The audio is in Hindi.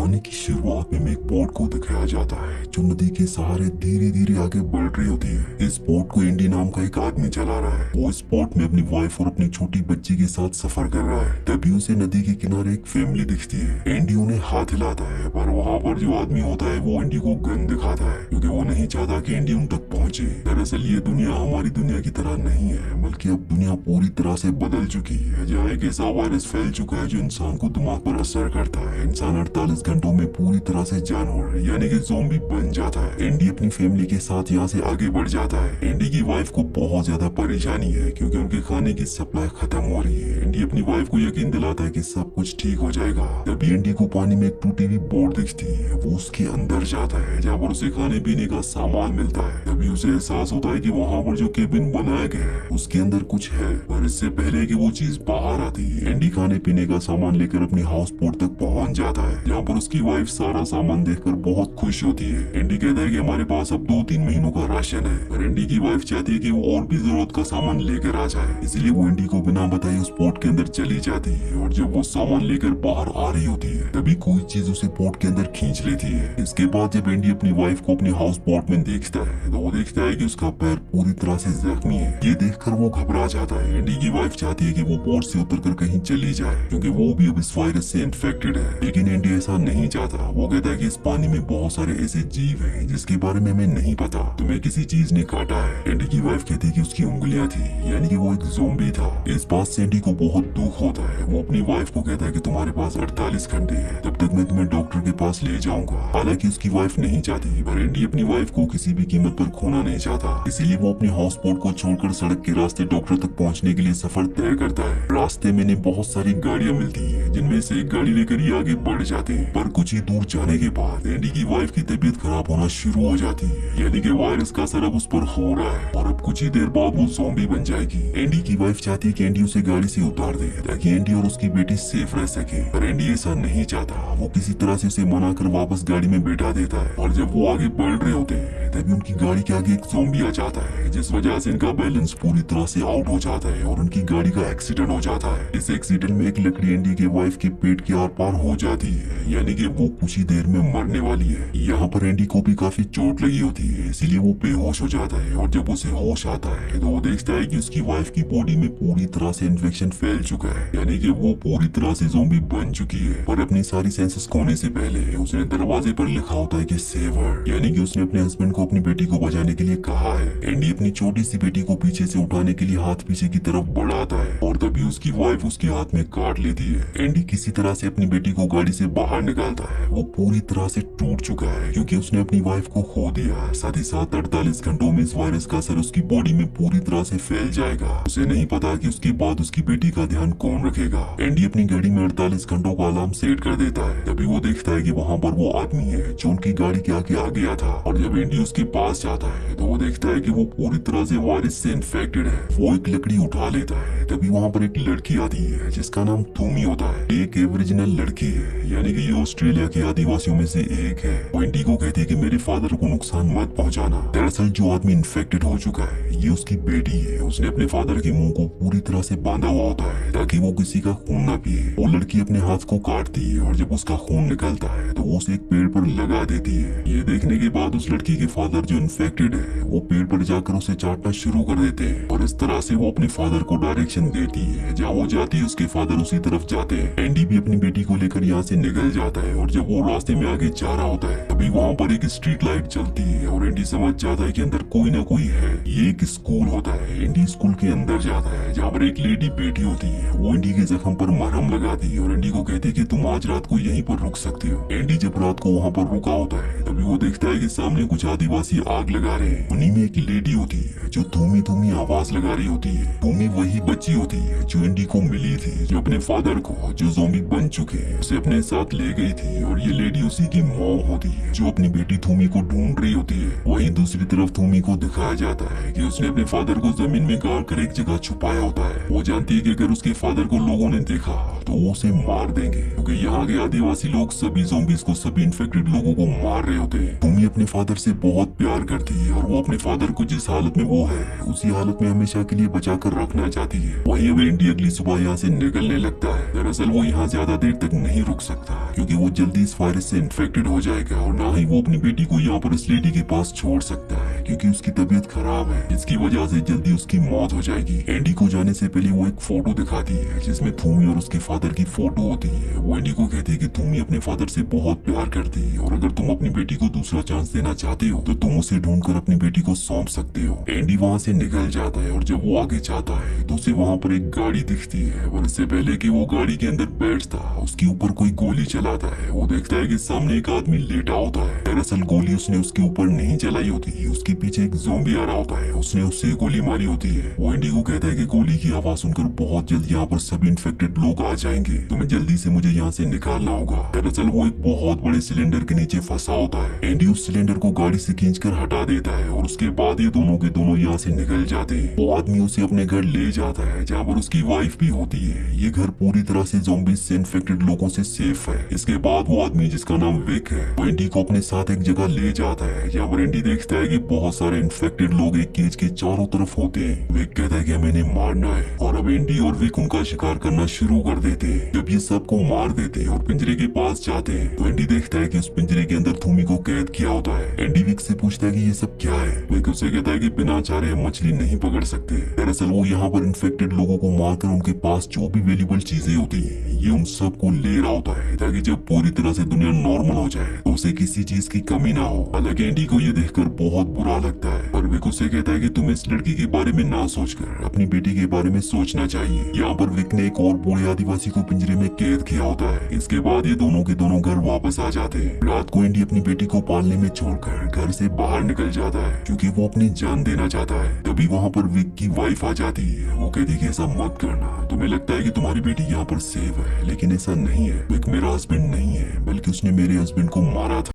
कहानी की शुरुआत में एक बोट को दिखाया जाता है जो नदी के सहारे धीरे धीरे आगे बढ़ रही होती है। इस बोट को एंडी नाम का एक आदमी चला रहा है। वो इस बोट में अपनी वाइफ और अपनी छोटी बच्ची के साथ सफर कर रहा है। तभी उसे नदी के किनारे एक फैमिली दिखती है। एंडी उन्हें हाथ हिलाता है, पर वहाँ पर जो आदमी होता है वो एंडी को गन दिखाता है क्योंकि वो नहीं चाहता कि एंडी उन तक पहुँचे। दरअसल ये दुनिया हमारी दुनिया की तरह नहीं है, बल्कि अब दुनिया पूरी तरह से बदल चुकी है, जहाँ एक ऐसा वायरस फैल चुका है जो इंसान को दिमाग पर असर करता है। इंसान 48 घंटों में पूरी तरह से जानवर यानी कि ज़ॉम्बी बन जाता है। एंडी अपनी फैमिली के साथ यहाँ से आगे बढ़ जाता है। एंडी की वाइफ को बहुत ज्यादा परेशानी है क्योंकि उनके खाने की सप्लाई खत्म हो रही है। एंडी अपनी वाइफ को यकीन दिलाता है कि सब कुछ ठीक हो जाएगा। तभी एंडी को पानी में एक टूटी हुई बोट दिखती है। वो उसके अंदर जाता है जहाँ पर उसे खाने पीने का सामान मिलता है। तभी उसे एहसास होता है कि वहाँ पर जो केबिन बनाया गया है उसके अंदर कुछ है, पर इससे पहले कि वो चीज बाहर आती है एंडी खाने पीने का सामान लेकर अपनी हाउस बोट तक पहुंच जाता है, जहाँ पर उसकी वाइफ सारा सामान देखकर बहुत खुश होती है। एंडी कहता है कि हमारे पास अब 2-3 महीनों का राशन है, पर एंडी की वाइफ चाहती है कि वो और भी जरूरत का सामान लेकर आ जाए, इसलिए वो एंडी को बिना बताए उस बोट के अंदर चली जाती है। और जब वो सामान लेकर बाहर आ रही होती है तभी कोई चीज उसे बोट के अंदर खींच लेती है। इसके बाद जब एंडी अपनी वाइफ को अपनी हाउस बोट में देखता है तो वो देखता है कि उसका पैर पूरी तरह से जख्मी है। ये देखकर वो घबरा जाता है। एंडी की वाइफ चाहती है कि वो बोट से उतरकर कहीं चली जाए क्योंकि वो भी अब इस वायरस से इन्फेक्टेड है, लेकिन एंडी ऐसा नहीं चाहता। वो कहता है कि इस पानी में बहुत सारे ऐसे जीव हैं जिसके बारे में हमें नहीं पता, तुम्हें किसी चीज ने काटा है। एंडी की वाइफ कहती है कि उसकी उंगलियां थी, यानी कि वो एक ज़ॉम्बी था। इस बात से एंडी को बहुत दुख होता है। वो अपनी वाइफ को कहता है कि तुम्हारे पास 48 घंटे हैं, तब तक मैं तुम्हें डॉक्टर के पास ले जाऊंगा। हालांकि उसकी वाइफ नहीं चाहती, पर एंडी अपनी वाइफ को किसी भी कीमत पर खोना नहीं चाहता, इसीलिए वो अपनी हाउस बोट को छोड़कर सड़क के रास्ते डॉक्टर तक पहुँचने के लिए सफर तय करता है। रास्ते में इन्हें बहुत सारी गाड़ियाँ मिलती है जिनमें से एक गाड़ी लेकर ये आगे बढ़ जाते हैं, पर कुछ ही दूर जाने के बाद एंडी की वाइफ की तबीयत खराब होना शुरू हो जाती है, यानी कि वायरस का असर अब उस पर हो रहा है और अब कुछ ही देर बाद वो ज़ॉम्बी बन जाएगी। एंडी की वाइफ चाहती है कि एंडी उसे गाड़ी से उतार दे ताकि एंडी और उसकी बेटी सेफ रह सके, पर एंडी ऐसा नहीं चाहता। वो किसी तरह से उसे मना कर वापस गाड़ी में बैठा देता है और जब वो आगे बढ़ रहे होते हैं तभी उनकी गाड़ी के आगे एक ज़ॉम्बी आ जाता है, जिस वजह से इनका बैलेंस पूरी तरह से आउट हो जाता है और उनकी गाड़ी का एक्सीडेंट हो जाता है। इस एक्सीडेंट में एक लकड़ी एंडी के वाइफ के पेट के आर पार हो जाती है, यानी कि वो कुछ ही देर में मरने वाली है। यहाँ पर एंडी को भी काफी चोट लगी होती है, इसीलिए वो बेहोश हो जाता है और जब उसे होश आता है तो वो देखता है कि उसकी वाइफ की बॉडी में पूरी तरह से इन्फेक्शन फैल चुका है, यानी कि वो पूरी तरह से ज़ॉम्बी बन चुकी है। पर अपनी सारी सेंसेस खोने से पहले उसने दरवाजे पर लिखा होता है कि सेव हर, यानी कि उसने अपने हस्बैंड को अपनी बेटी को बचाने के लिए कहा है। एंडी अपनी छोटी सी बेटी को पीछे से उठाने के लिए हाथ पीछे की तरफ बढ़ाता है और तभी उसकी वाइफ उसके हाथ में काट लेती है। एंडी किसी तरह से अपनी बेटी को गाड़ी से बाहर निकालता है। वो पूरी तरह से टूट चुका है क्योंकि उसने अपनी वाइफ को खो दिया। साथ ही साथ 48 घंटों में इस वायरस का असर उसकी बॉडी में पूरी तरह से फैल जाएगा। उसे नहीं पता कि उसके बाद उसकी बेटी का ध्यान कौन रखेगा। एंडी अपनी गाड़ी में 48 घंटों का अलार्म सेट कर देता है। तभी वो देखता है कि वहाँ पर वो आदमी है जो उनकी गाड़ी के आगे आ गया था, और जब एंडी उसके पास जाता है तो वो देखता है कि वो पूरी तरह से वायरस से इन्फेक्टेड है। वो एक लकड़ी उठा लेता है। तभी वहाँ पर एक लड़की आती है जिसका नाम थूमी होता है। एक एवरिजिनल लड़की है, यानी कि ये ऑस्ट्रेलिया के आदिवासियों में से एक है। वो एंडी को कहती है कि मेरे फादर को नुकसान मत पहुंचाना। दरअसल जो आदमी इन्फेक्टेड हो चुका है ये उसकी बेटी है। उसने अपने फादर के मुंह को पूरी तरह से बांधा हुआ होता है ताकि वो किसी का खून न पिए। वो लड़की अपने हाथ को काटती है और जब उसका खून निकलता है तो वो उसे एक पेड़ पर लगा देती है। ये देखने के बाद उस लड़की के फादर जो इन्फेक्टेड है वो पेड़ पर जाकर उसे चाटना शुरू कर देते हैं और इस तरह से वो अपने फादर को डायरेक्शन देती है। जहाँ वो जाती है उसके फादर उसी तरफ जाते हैं। एंडी भी अपनी बेटी को लेकर यहाँ से निकल जाता है और जब वो रास्ते में आगे जा रहा होता है तभी वहाँ पर एक स्ट्रीट लाइट चलती है और एंडी समझ जाता है कि अंदर कोई ना कोई है। ये एक स्कूल होता है। एंडी स्कूल के अंदर जाता है जहाँ पर एक लेडी बैठी होती है। वो एंडी के जख्म पर मरहम लगाती है और एंडी को कहती है कि तुम आज रात को यहीं पर रुक सकते हो। एंडी जब रात को वहाँ पर रुका होता है तभी वो देखता है कि सामने कुछ आदिवासी आग लगा रहे हैं। उन्हीं में एक लेडी होती है जो धूमी धूमी आवाज लगा रही होती है। धूमी वही बच्ची होती है जो एंडी को मिली थी, जो अपने फादर को जो ज़ॉम्बी बन चुके हैं उसे अपने साथ ले गई थी, और ये लेडी उसी की मॉम होती है जो अपनी बेटी थूमी को ढूंढ रही होती है। वहीं दूसरी तरफ थूमी को दिखाया जाता है कि उसने अपने फादर को जमीन में गाड़ कर एक जगह छुपाया होता है। वो जानती है कि अगर उसके फादर को लोगों ने देखा तो वो उसे मार देंगे, क्योंकि यहाँ के आदिवासी लोग सभी ज़ॉम्बीज़ को, सभी इन्फेक्टेड लोगों को मार रहे होते हैं। थूमी अपने फादर से बहुत प्यार करती है और वो अपने फादर को जिस हालत में वो है उसी हालत में हमेशा के लिए बचा कर रखना चाहती है। है। वहीं अब एंडी अगली सुबह यहाँ से निकलने लगता है। दरअसल वो यहाँ ज्यादा देर तक नहीं रुक सकता क्योंकि वो जल्दी इस वायरस से इन्फेक्टेड हो जाएगा और ना ही वो अपनी बेटी को यहाँ पर इस लेडी के पास छोड़ सकता है क्योंकि उसकी तबीयत खराब है, जिसकी वजह से जल्दी उसकी मौत हो जाएगी। एंडी को जाने से पहले वो एक फोटो दिखाती है जिसमें थूमी और उसके फादर की फोटो होती है। वो एंडी को कहती है कि थूमी अपने फादर से बहुत प्यार करती है और अगर तुम अपनी बेटी को दूसरा चांस देना चाहते हो तो तुम उसे ढूंढकर अपनी बेटी को सौंप सकते हो। एंडी वहाँ से निकल जाता है और जब वो आगे जाता है तो उसे वहाँ पर एक गाड़ी दिखती है, पर इससे पहले कि वो गाड़ी के अंदर बैठता उसके ऊपर कोई गोली चलाता है। वो देखता है कि सामने एक आदमी लेटा होता है। दरअसल गोली उसने उसके ऊपर नहीं चलाई होती, उसके पीछे एक ज़ॉम्बी आ रहा होता है, उसने उससे गोली मारी होती है। वो एंडी को कहता है कि गोली की आवाज सुनकर बहुत जल्द यहाँ पर सभी इन्फेक्टेड लोग आ जाएंगे, तुम्हें जल्दी से मुझे यहाँ से निकालना होगा। दरअसल वो एक बहुत बड़े सिलेंडर के नीचे फंसा होता है। एंडी उस सिलेंडर को गाड़ी से खींचकर हटा देता है और उसके बाद ये दोनों के दोनों यहाँ से निकल जाते हैं। वो आदमी उसे अपने घर ले जाता है जहाँ पर उसकी वाइफ भी होती है। ये घर पूरी तरह से ज़ॉम्बीज से इन्फेक्टेड लोगों से सेफ है। इसके बाद वो आदमी जिसका नाम विक है वो एंडी को अपने साथ एक जगह ले जाता है जहाँ पर एंडी देखता है कि बहुत सारे इन्फेक्टेड लोग एक केज के चारों तरफ होते हैं। विक कहता है कि हमें इन्हें मारना है और अब एंडी और विक उनका शिकार करना शुरू कर देते हैं। जब ये सबको मार देते हैं और पिंजरे के पास जाते हैं तो एंडी देखता है कि उस पिंजरे के अंदर थूमी को कैद किया होता है। एंडी विक से पूछता है कि ये सब क्या है। विक उसे कहता है कि बिना चारे हम मछली नहीं पकड़ सकते। दरअसल वो यहाँ पर इन्फेक्टेड लोगों को मारकर उनके पास जो भी वेल्यूबल चीजें होती है ये उन सबको ले रहा होता है ताकि जब पूरी तरह से दुनिया नॉर्मल हो जाए तो उसे किसी चीज की कमी ना हो। हालांकि एंडी को ये देखकर बहुत बुरा लगता है, पर विक उसे कहता है कि तुम्हें इस लड़की के बारे में ना सोचकर अपनी बेटी के बारे में सोचना चाहिए। यहाँ पर विक ने एक और बूढ़े आदिवासी को पिंजरे में कैद किया होता है। इसके बाद ये दोनों के दोनों घर वापस आ जाते हैं। रात को एंडी अपनी बेटी को पालने में छोड़कर घर से बाहर निकल जाता है क्योंकि वो अपनी जान देना चाहता है। तभी वहाँ पर विक की वाइफ आ जाती है। वो कहती है कि ऐसा मत करना, तुम्हें लगता है कि तुम्हारी बेटी यहाँ पर सेफ है, लेकिन ऐसा नहीं है। विक मेरा हस्बैंड नहीं है, बल्कि उसने मेरे हस्बैंड को मारा था।